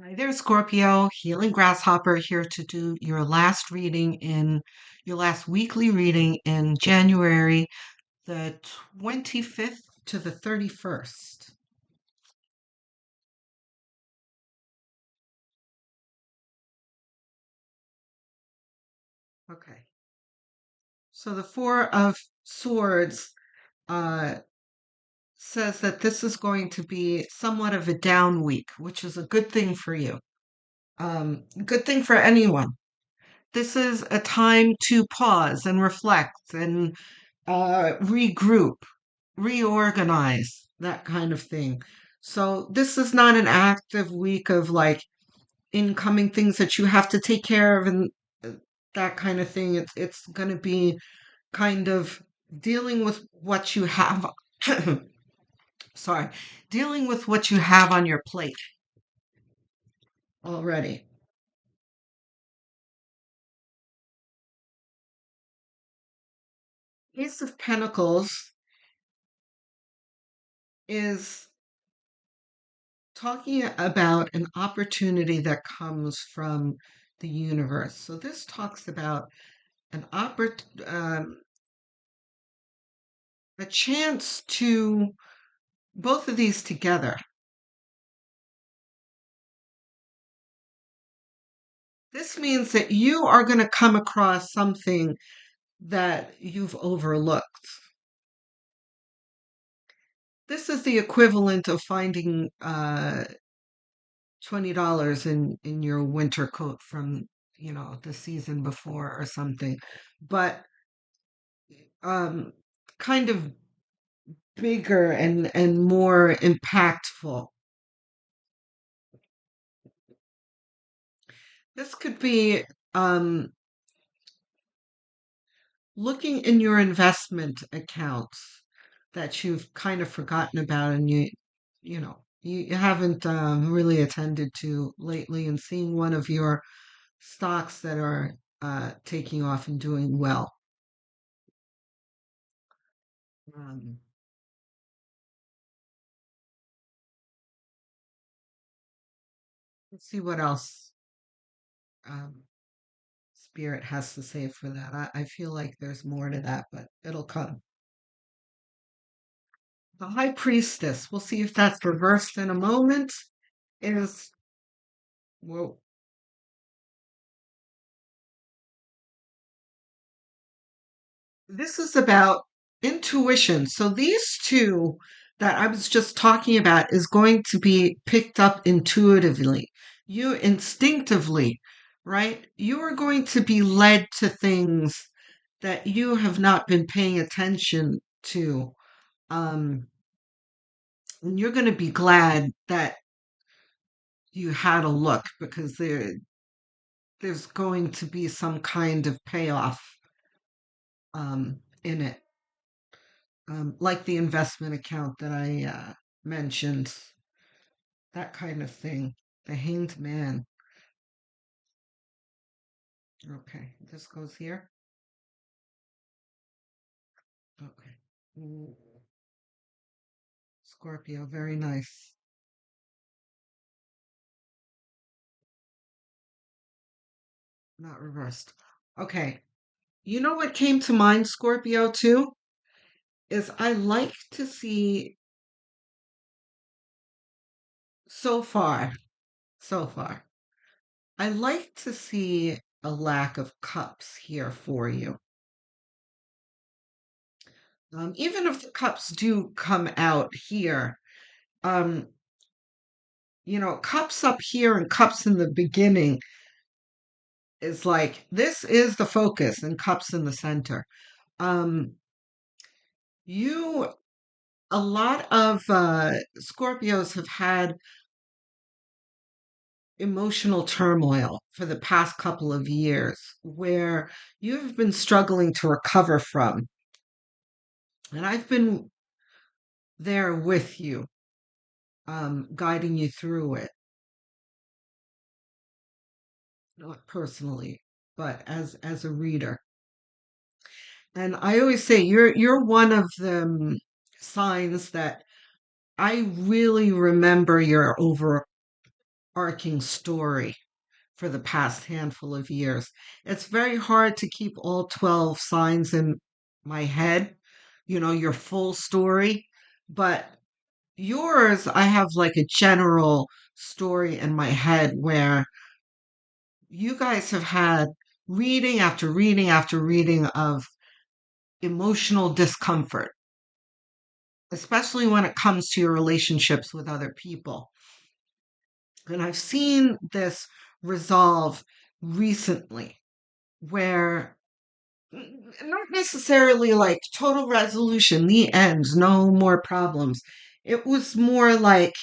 Hi there, Scorpio. Healing Grasshopper here to do your last weekly reading in January the 25th to the 31st. Okay. So the Four of Swords uh, says that this is going to be somewhat of a down week, which is a good thing for you. Good thing for anyone. This is a time to pause and reflect and regroup, reorganize, that kind of thing. So this is not an active week of like incoming things that you have to take care of and uh, that kind of thing. It's going to be kind of dealing with what you have. Sorry, dealing with what you have on your plate already. Ace of Pentacles is talking about an opportunity that comes from the universe. So this talks about an a chance to both of these together. This means that you are going to come across something that you've overlooked. This is the equivalent of finding $20 in your winter coat from, the season before or something. But um, kind of bigger and more impactful. This could be um, looking in your investment accounts that you've kind of forgotten about and you haven't really attended to lately and seeing one of your stocks that are taking off and doing well. Um, let's see what else um, Spirit has to say for that. I feel like there's more to that, but it'll come. The High Priestess, we'll see if that's reversed in a moment, is, well, this is about intuition. So these two that I was just talking about is going to be picked up intuitively. You instinctively, right? You are going to be led to things that you have not been paying attention to. Um, and you're going to be glad that you had a look because there's going to be some kind of payoff in it. Like the investment account that I mentioned, that kind of thing. The Hanged Man. Okay, this goes here. Okay. Mm, Scorpio, very nice. Not reversed. Okay. You know what came to mind, Scorpio, too? Is I like to see so far, so far, I like to see a lack of cups here for you. Even if the cups do come out here, um, cups up here and cups in the beginning is like this is the focus and cups in the center. Um, you a lot of Scorpios have had emotional turmoil for the past couple of years where you've been struggling to recover from. And I've been there with you, guiding you through it, not personally, but as a reader. And I always say you're one of the signs that I really remember your arcing story for the past handful of years. It's very hard to keep all 12 signs in my head, your full story, but yours, I have like a general story in my head where you guys have had reading after reading after reading of emotional discomfort, especially when it comes to your relationships with other people. And I've seen this resolve recently where not necessarily like total resolution, the end, no more problems. It was more like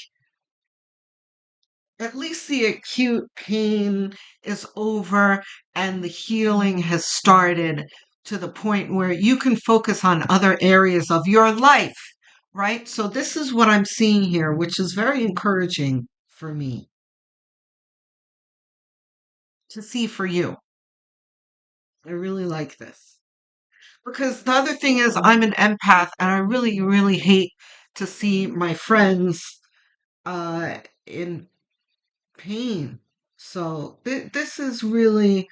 at least the acute pain is over and the healing has started to the point where you can focus on other areas of your life, right? So, this is what I'm seeing here, which is very encouraging for me to see for you. I really like this. Because the other thing is, I'm an empath and I really, really hate to see my friends in pain. So, this is really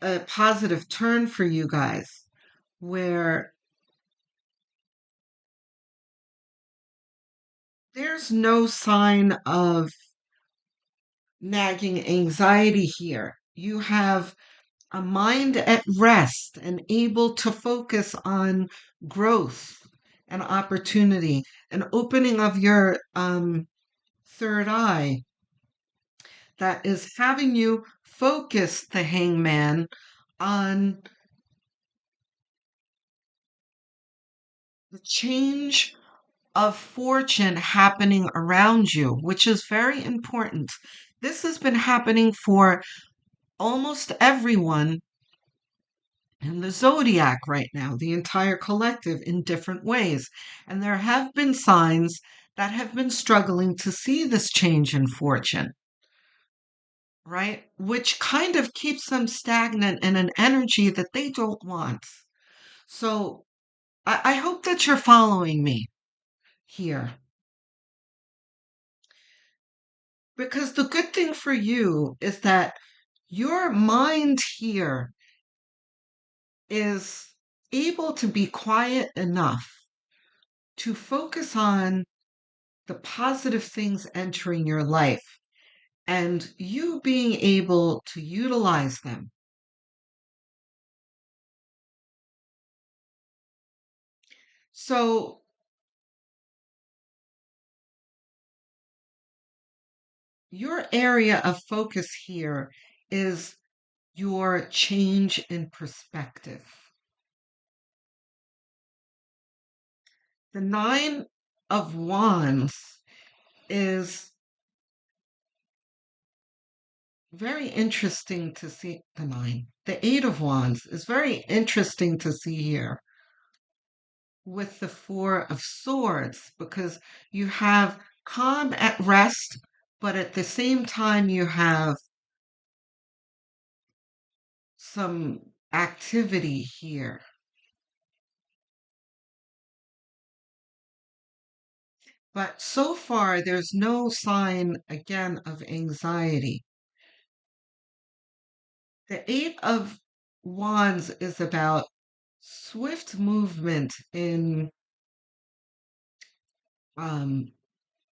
a positive turn for you guys where there's no sign of nagging anxiety here. You have a mind at rest and able to focus on growth and opportunity and opening of your third eye that is having you focus the hangman on the change of fortune happening around you, which is very important. This has been happening for almost everyone in the zodiac right now, the entire collective in different ways. And there have been signs that have been struggling to see this change in fortune, right? Which kind of keeps them stagnant in an energy that they don't want. So I hope that you're following me here. Because the good thing for you is that your mind here is able to be quiet enough to focus on the positive things entering your life and you being able to utilize them. So, your area of focus here is your change in perspective. The Nine of Wands is very interesting to see. The nine. The Eight of Wands is very interesting to see here with the Four of Swords because you have calm at rest, but at the same time, you have some activity here. But so far, there's no sign again of anxiety. The Eight of Wands is about swift movement in um,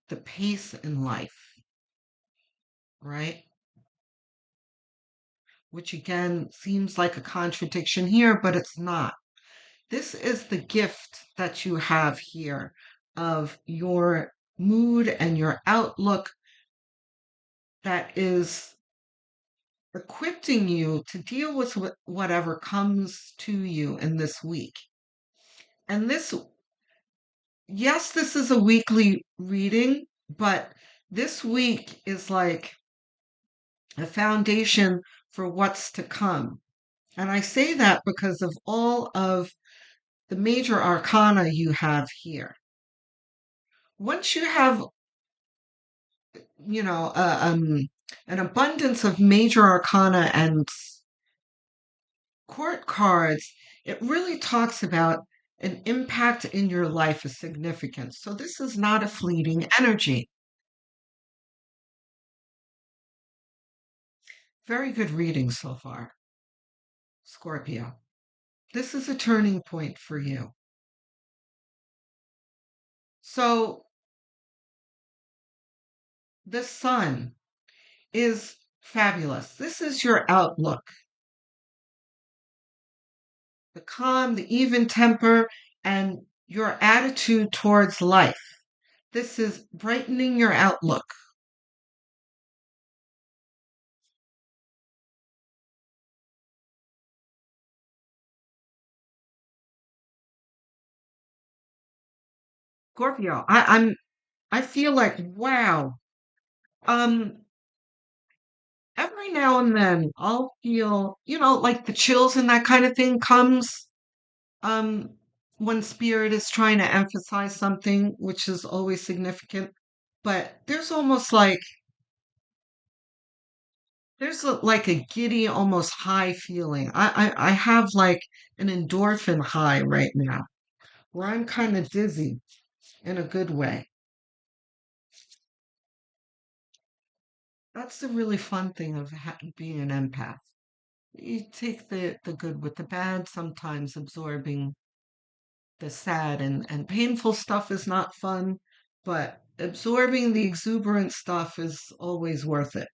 the pace in life, right? Which again seems like a contradiction here, but it's not. This is the gift that you have here of your mood and your outlook that is equipping you to deal with whatever comes to you in this week. And this, yes, this is a weekly reading, but this week is like a foundation for what's to come. And I say that because of all of the major arcana you have here. Once you have, you know, an abundance of major arcana and court cards, it really talks about an impact in your life of significance. So this is not a fleeting energy. Very good reading so far, Scorpio. This is a turning point for you. So the sun is fabulous. This is your outlook, the calm, the even temper, and your attitude towards life. This is brightening your outlook. Scorpio, I feel like wow. Um, every now and then I'll feel, like the chills and that kind of thing comes um when spirit is trying to emphasize something, which is always significant. But there's like a giddy, almost high feeling. I have like an endorphin high right now, where I'm kind of dizzy in a good way. That's the really fun thing of being an empath. You take the good with the bad, sometimes absorbing the sad and painful stuff is not fun, but absorbing the exuberant stuff is always worth it.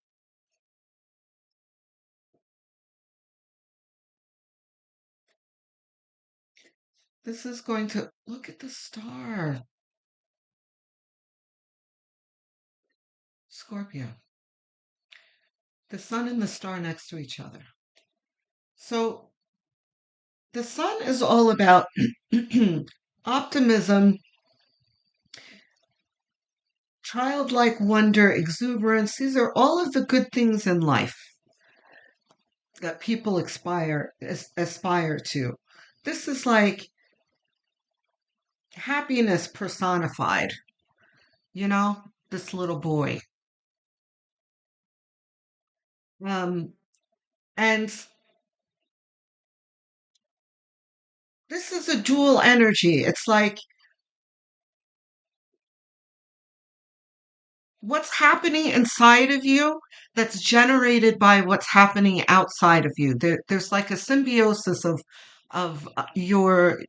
This is going to look at the star, Scorpio. The sun and the star next to each other. So the sun is all about optimism, childlike wonder, exuberance. These are all of the good things in life that people aspire to. This is like happiness personified, you know, this little boy. Um, and this is a dual energy. It's like what's happening inside of you that's generated by what's happening outside of you. There's like a symbiosis of your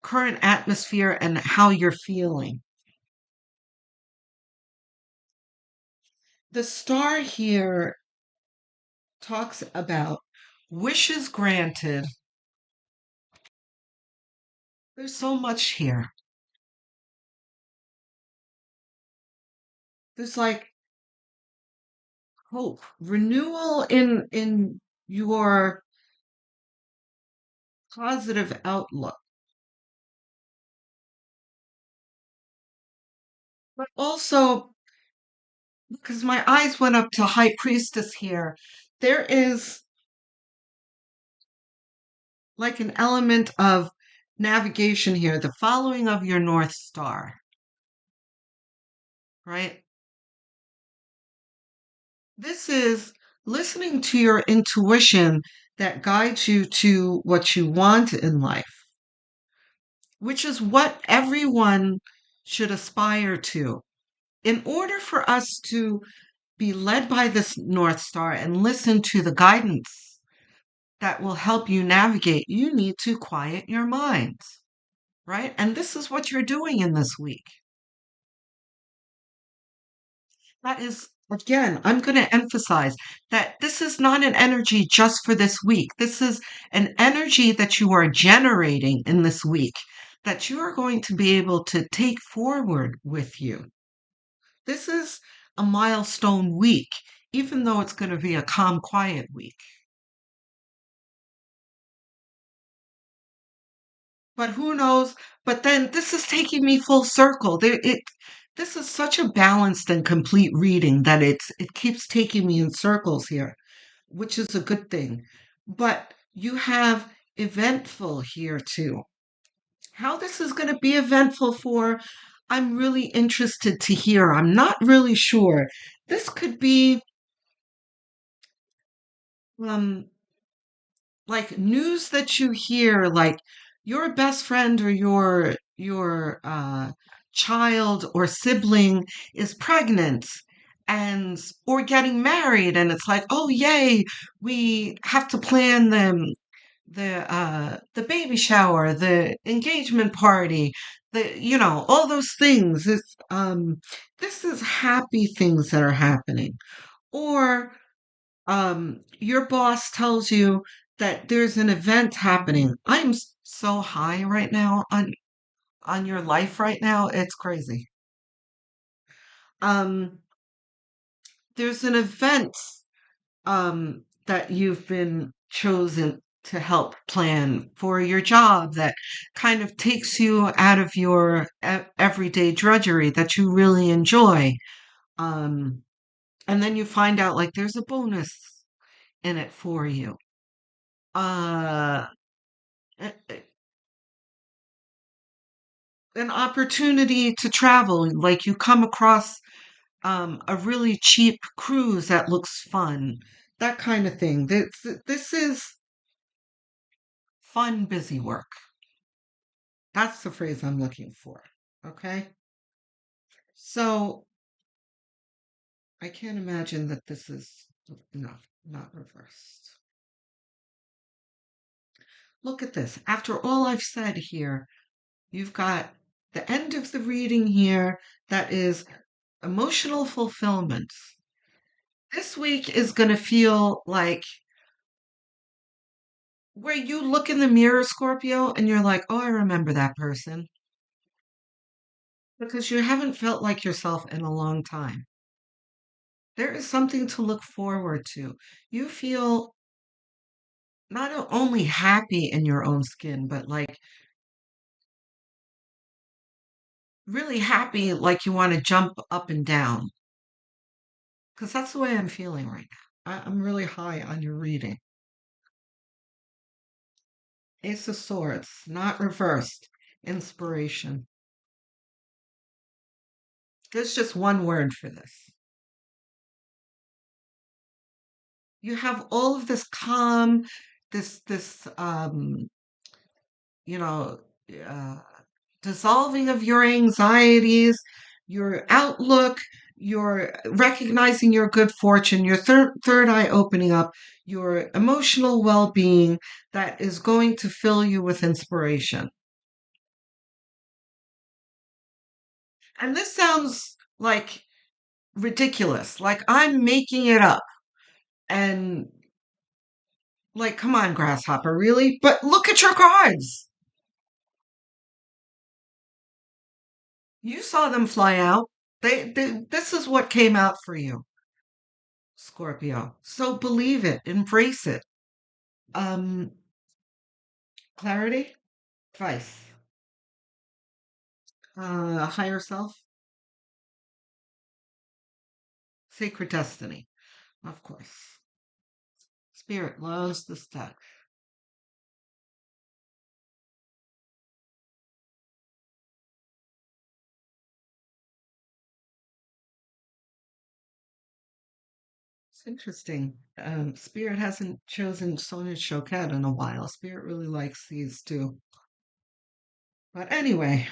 current atmosphere and how you're feeling. The star here talks about wishes granted. There's so much here. There's like hope, renewal in your positive outlook. But also, because my eyes went up to High Priestess here, there is like an element of navigation here, the following of your North Star, right? This is listening to your intuition that guides you to what you want in life, which is what everyone should aspire to. In order for us to be led by this North Star and listen to the guidance that will help you navigate, you need to quiet your mind, right? And this is what you're doing in this week. That is, again, I'm going to emphasize that this is not an energy just for this week. This is an energy that you are generating in this week that you are going to be able to take forward with you. This is a milestone week, even though it's going to be a calm, quiet week. But who knows? But then this is taking me full circle. This is such a balanced and complete reading that it keeps taking me in circles here, which is a good thing. But you have eventful here too. How this is going to be eventful for, I'm really interested to hear. I'm not really sure. This could be um like news that you hear, like your best friend or your child or sibling is pregnant and or getting married and it's like, oh yay, we have to plan the baby shower, the engagement party, all those things. It's this is happy things that are happening. Or your boss tells you that there's an event happening. I'm so high right now on your life right now. It's crazy. Um there's an event that you've been chosen to help plan for your job that kind of takes you out of your everyday drudgery that you really enjoy. Um, and then you find out like there's a bonus in it for you. Uh, an opportunity to travel, like you come across a really cheap cruise that looks fun, that kind of thing. This is fun, busy work. That's the phrase I'm looking for. Okay. So I can't imagine that this is no, not reversed. Look at this. After all I've said here, you've got the end of the reading here that is emotional fulfillment. This week is going to feel like where you look in the mirror, Scorpio, and you're like, oh, I remember that person. Because you haven't felt like yourself in a long time. There is something to look forward to. You feel not only happy in your own skin, but like really happy, like you want to jump up and down. Because that's the way I'm feeling right now. I'm really high on your reading. Ace of Swords, not reversed. Inspiration. There's just one word for this. You have all of this calm, this you know, uh, dissolving of your anxieties, your outlook, your recognizing your good fortune, your third eye opening up, your emotional well-being that is going to fill you with inspiration. And this sounds like ridiculous, like I'm making it up. And like, come on, grasshopper, really? But look at your cards. You saw them fly out. This is what came out for you, Scorpio. So believe it, embrace it. Um, clarity, advice, higher self, sacred destiny, of course. Spirit loves the stuff. It's interesting. Spirit hasn't chosen Sonia Choquette in a while. Spirit really likes these too. But anyway,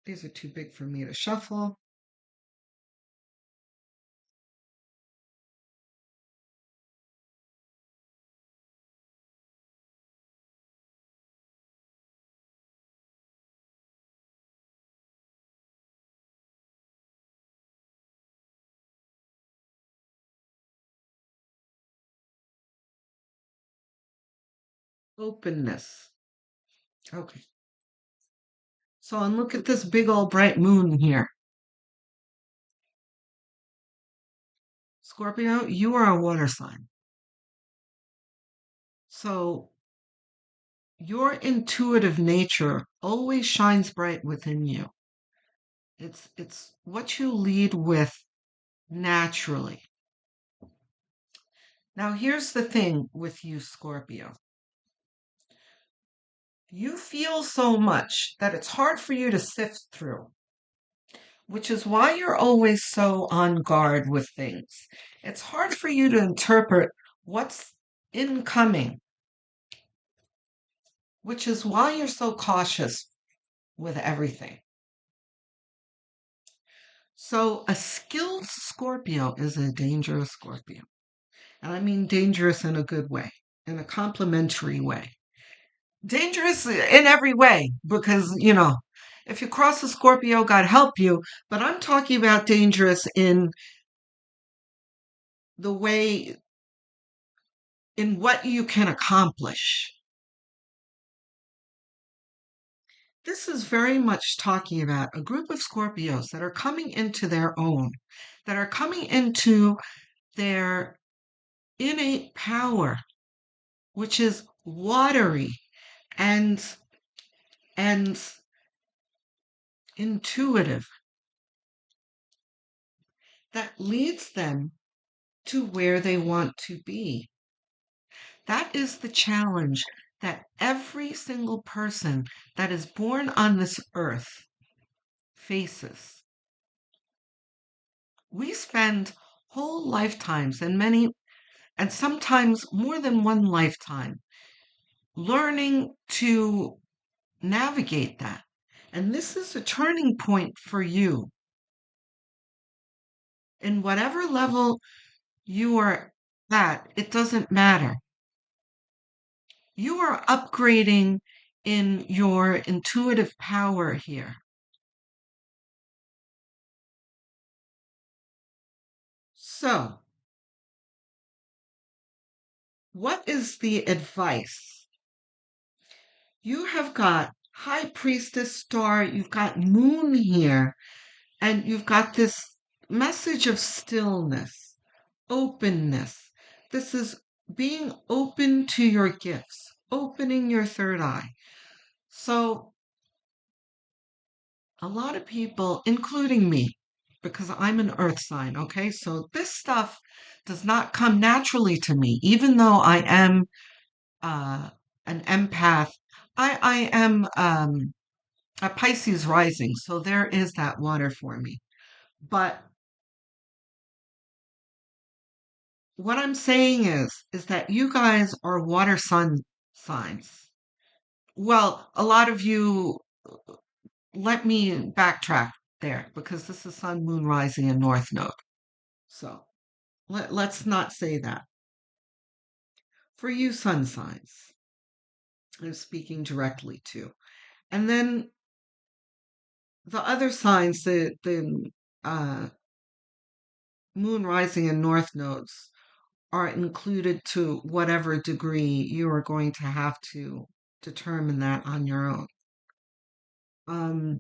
these are too big for me to shuffle. Openness. Okay. So, and look at this big old bright moon here. Scorpio, you are a water sign. So, your intuitive nature always shines bright within you. It's what you lead with naturally. Now, here's the thing with you, Scorpio. You feel so much that it's hard for you to sift through, which is why you're always so on guard with things. It's hard for you to interpret what's incoming, which is why you're so cautious with everything. So, a skilled Scorpio is a dangerous Scorpio. And I mean dangerous in a good way, in a complimentary way. Dangerous in every way, because, if you cross a Scorpio, God help you. But I'm talking about dangerous in the way, in what you can accomplish. This is very much talking about a group of Scorpios that are coming into their own, that are coming into their innate power, which is watery and and intuitive, that leads them to where they want to be. That is the challenge that every single person that is born on this earth faces. We spend whole lifetimes and sometimes more than one lifetime learning to navigate that. And this is a turning point for you. In whatever level you are at, it doesn't matter. You are upgrading in your intuitive power here. So, what is the advice? You have got High Priestess Star, you've got Moon here, and you've got this message of stillness, openness. This is being open to your gifts, opening your third eye. So, a lot of people, including me, because I'm an earth sign, okay? So, this stuff does not come naturally to me, even though I am uh, an empath. I am a Pisces rising, so there is that water for me. But what I'm saying is that you guys are water sun signs. Well, a lot of you, let me backtrack there because this is sun, moon, rising, and north node. So let's not say that. For you, sun signs, I'm speaking directly to. And then the other signs, the moon, rising, and north nodes are included to whatever degree you are going to have to determine that on your own. Um,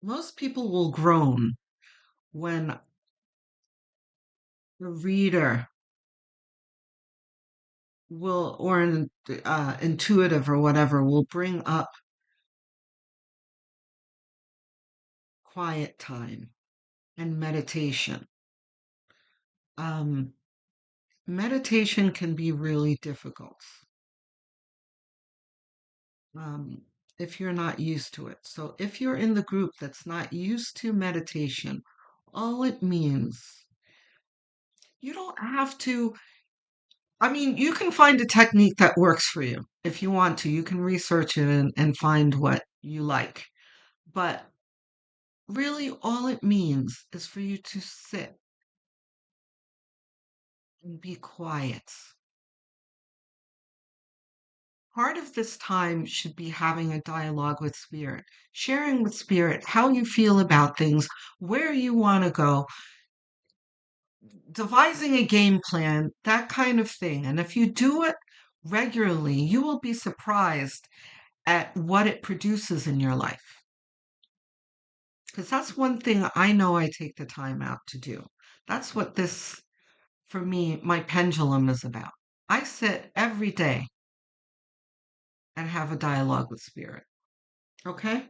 Most people will groan when the reader will, or an intuitive or whatever, will bring up quiet time and meditation. Um, Meditation can be really difficult um, if you're not used to it. So if you're in the group that's not used to meditation, all it means, you don't have to. I mean, you can find a technique that works for you if you want to. You can research it and find what you like. But really, all it means is for you to sit and be quiet. Part of this time should be having a dialogue with spirit, sharing with spirit how you feel about things, where you want to go, devising a game plan, that kind of thing. And if you do it regularly, you will be surprised at what it produces in your life. Because that's one thing I know I take the time out to do. That's what this, for me, my pendulum is about. I sit every day and have a dialogue with spirit. Okay?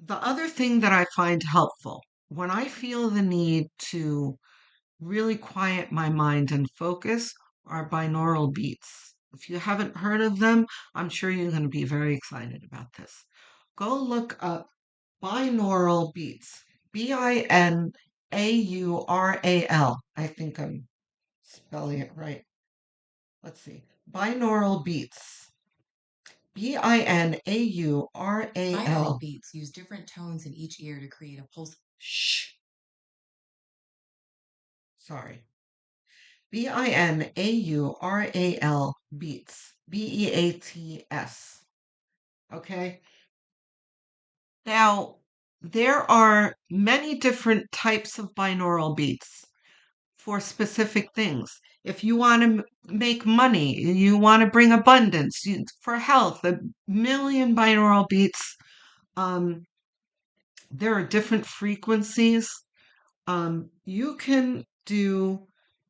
The other thing that I find helpful when I feel the need to really quiet my mind and focus are binaural beats. If you haven't heard of them, I'm sure you're going to be very excited about this. Go look up binaural beats. Binaural. I think I'm spelling it right. Let's see. Binaural beats. Binaural Binaural. beats use different tones in each ear to create a pulse. Shh. Sorry. Binaural beats. Beats. Okay. Now, there are many different types of binaural beats for specific things. If you want to make money, you want to bring abundance, for health, a million binaural beats. Um, there are different frequencies. You can do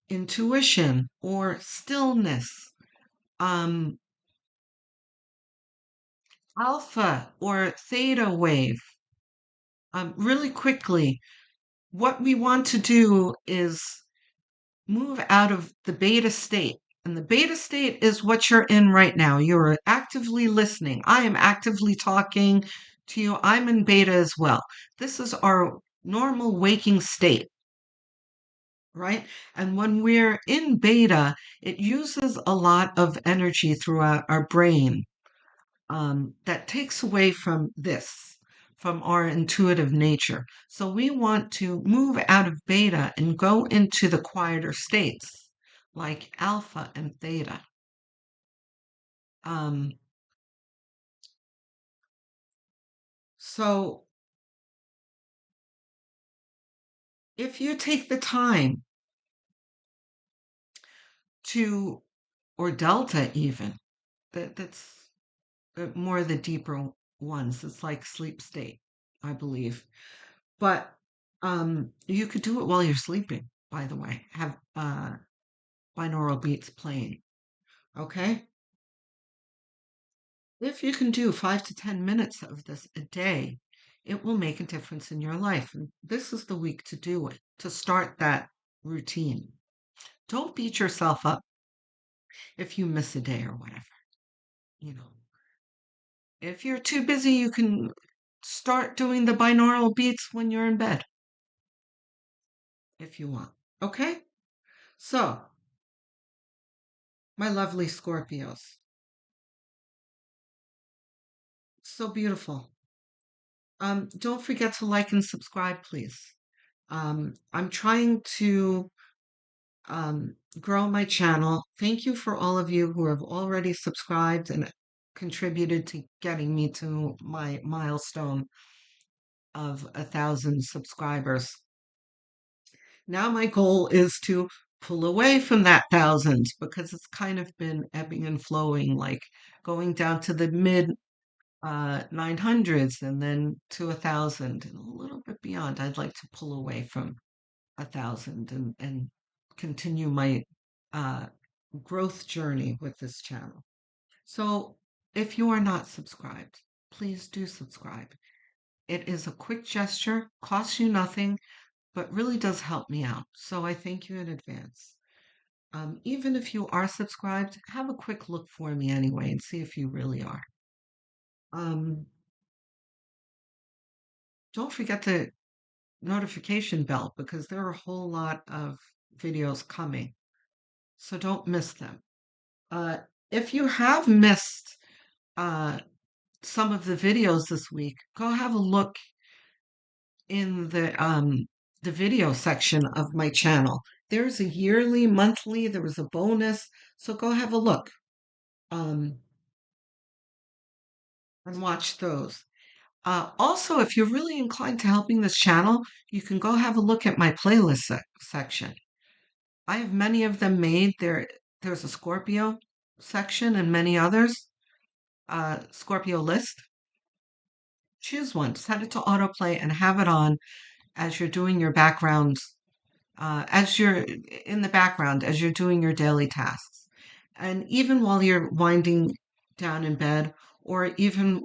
intuition or stillness, um, alpha or theta wave. Really quickly, what we want to do is move out of the beta state. And the beta state is what you're in right now. You're actively listening. I am actively talking to you. I'm in beta as well. This is our normal waking state, right? And when we're in beta, it uses a lot of energy throughout our brain, that takes away from this, from our intuitive nature. So we want to move out of beta and go into the quieter states like alpha and theta. Um, so if you take the time to, or delta even, that's more the deeper ones. It's like sleep state, I believe. But you could do it while you're sleeping, by the way. Have binaural beats playing. Okay? If you can do 5 to 10 minutes of this a day, it will make a difference in your life. And this is the week to do it, to start that routine. Don't beat yourself up if you miss a day or whatever. You know, if you're too busy, you can start doing the binaural beats when you're in bed if you want. Okay? So, my lovely Scorpios, so beautiful. Don't forget to like and subscribe, please. I'm trying to grow my channel. Thank you for all of you who have already subscribed and contributed to getting me to my milestone of 1,000 subscribers. Now my goal is to pull away from that thousand because it's kind of been ebbing and flowing, like going down to the mid 900s and then to 1,000 and a little bit beyond. I'd like to pull away from 1,000 and continue my uh, growth journey with this channel. So if you are not subscribed, please do subscribe. It is a quick gesture, costs you nothing, but really does help me out. So I thank you in advance. Even if you are subscribed, have a quick look for me anyway and see if you really are. Um, don't forget the notification bell because there are a whole lot of videos coming. So don't miss them. Uh, if you have missed uh, some of the videos this week, go have a look in the video section of my channel. There's a yearly, monthly, there was a bonus, so go have a look and watch those. Also, if you're really inclined to helping this channel, you can go have a look at my playlist section. I have many of them made. There's a Scorpio section and many others. Scorpio list. Choose one, set it to autoplay, and have it on as you're doing your background, as you're in the background, as you're doing your daily tasks. And even while you're winding down in bed, or even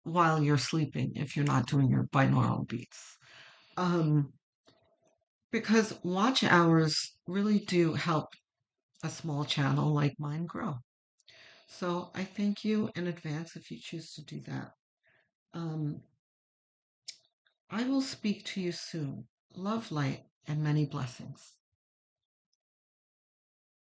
while you're sleeping, if you're not doing your binaural beats. Um, because watch hours really do help a small channel like mine grow. So I thank you in advance if you choose to do that. Um, I will speak to you soon. Love, light, and many blessings.